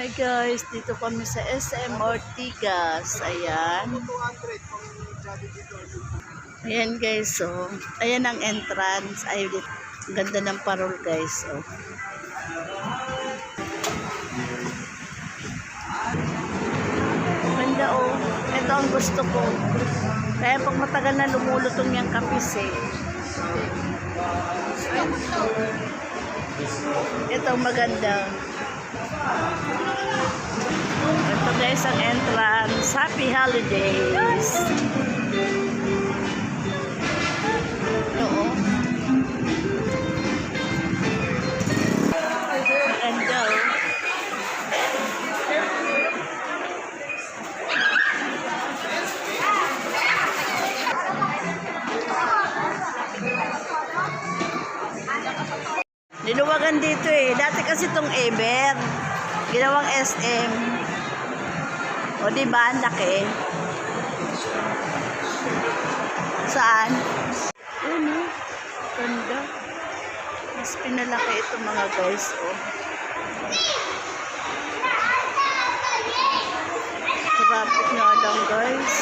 Hi guys, dito kami sa SM Ortigas. Ayan. Ayan guys, so ayan ang entrance. Ay, ganda ng parol guys. Oh. Ganda oh. Ito ang gusto ko. Kaya pag matagal na lumulutong yung kapis eh. Ito maganda. Ito guys ang entrance. Happy holidays. Oo. Maganda oh. Niluwagan dito eh. Dati kasi itong Ever. Ginawang SM. O diba, ang laki. Saan? Ano? Ganda. Mas pinalaki ito mga guys. O. Traffic nga lang guys.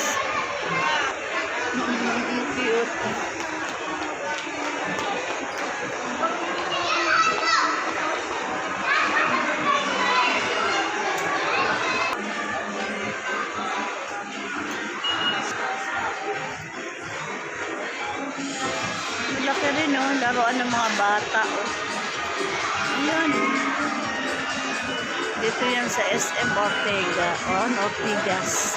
Cute. Laki rin oh, laruan ng mga bata oh. Ayan. Dito yan sa SM Ortega oh, Ortigas.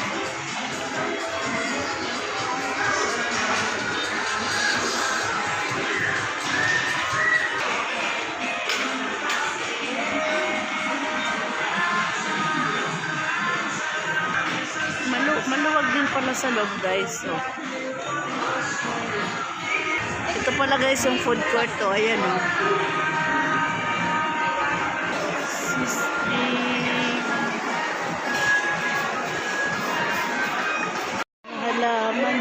Maluwag din pala sa loob guys oh. Ito pala guys yung food court to. Ayan o. Halaman.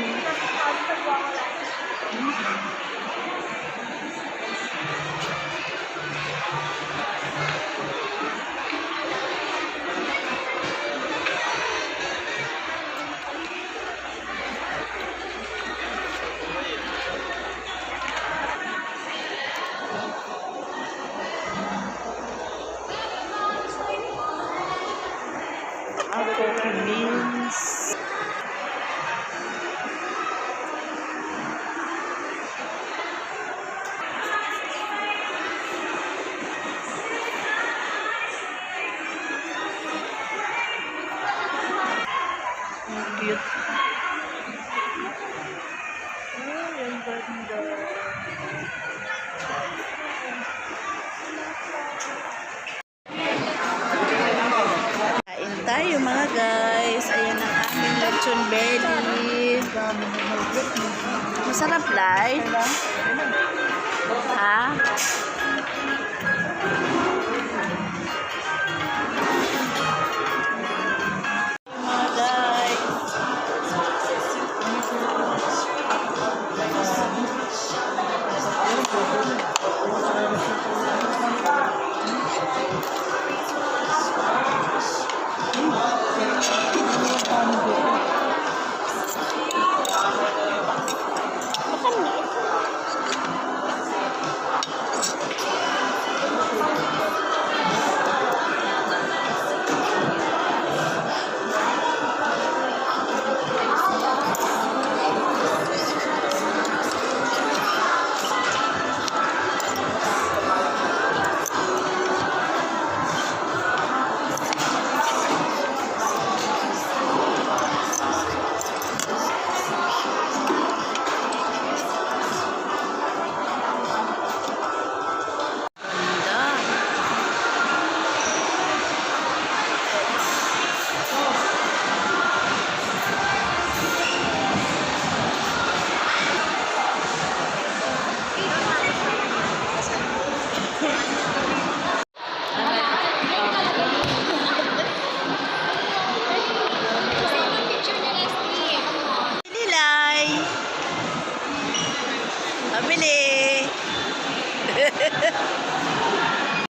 Coffee beans. Cute. Oh, ang ganda. Tayo mga guys. Ayan ang aming lechon belly. Masarap lai. Ha? Mga guys.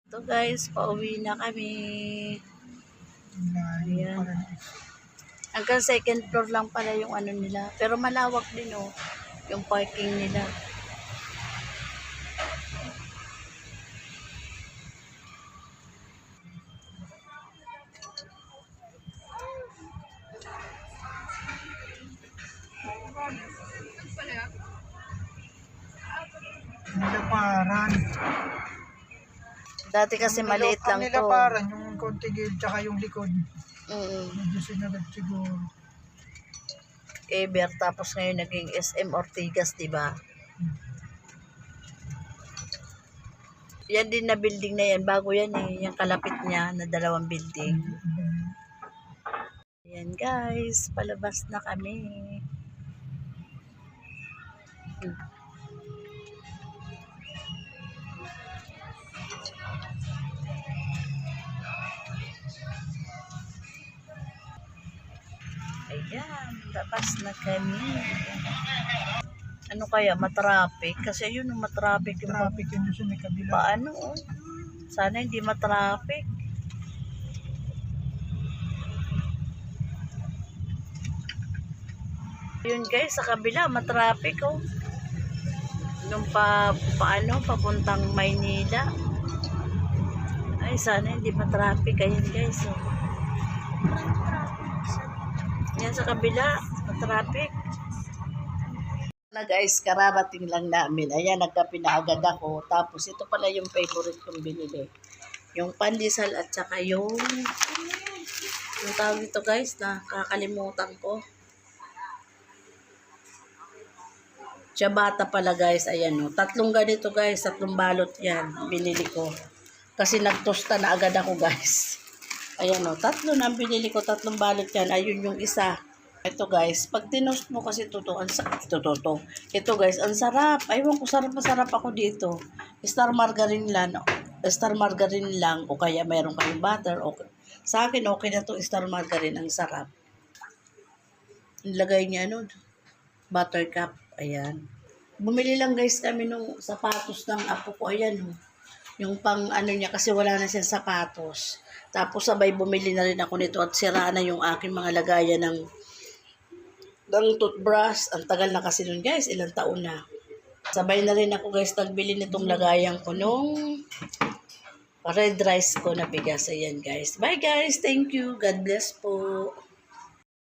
Ito guys, pauwi na kami. Hanggang second floor lang pala yung ano nila. Pero malawak din oh, yung parking nila. Nilaparan. Dati kasi maliit lang Ang to. nilaparan, yung konti gilid tsaka yung likod. Mm. Medyo sinagad siguro. Eber, tapos ngayon naging SM Ortigas, di ba? Yan din na building na yan, bago yan eh, yung kalapit niya na 2 building. Ayan guys, palabas na kami. Ayan, labas na kami. Ano kaya, matraffic? Kasi yun, matraffic yung Traffic yun sa may kabila. paano oh. Sana hindi matraffic. Yun guys, sa kabila, matraffic oh. Nung paano, papuntang Maynila. Ay, sana hindi matraffic. Ayan guys oh. Yan sa kabila, matraffic. Na guys, kararating lang namin. Ayan, nagkape na agad ako. Tapos ito pala yung favorite kong binili. Yung pandesal at saka yung tawag ito guys, na kakalimutan ko. Ciabatta pala guys. Ayan o. 3 ganito guys. 3 balot yan. Binili ko. Kasi nagtosta na agad ako guys. Ayan o. 3 na binili ko. 3 balot yan. Ayun yung isa. Ito guys, pag tinost mo kasi ito guys, ang sarap. Aywan ko, sarap ako dito. Star margarine lang o kaya mayroon kayong butter. Okay. Sa akin okay na to, star margarine, ang sarap. Nilagay niya buttercup. Ayan. Bumili lang guys kami nung sapatos ng apo ko. Ayan oh. Yung pang ano niya kasi wala na siyang sapatos. Tapos sabay bumili na rin ako nito at sira na yung aking mga lagayan ng toothbrush. Ang tagal na kasi nun guys, ilang taon na. Sabay na rin ako guys nagbili nitong lagayan ko nung red rice ko na bigas. Ayan guys. Bye guys. Thank you. God bless po.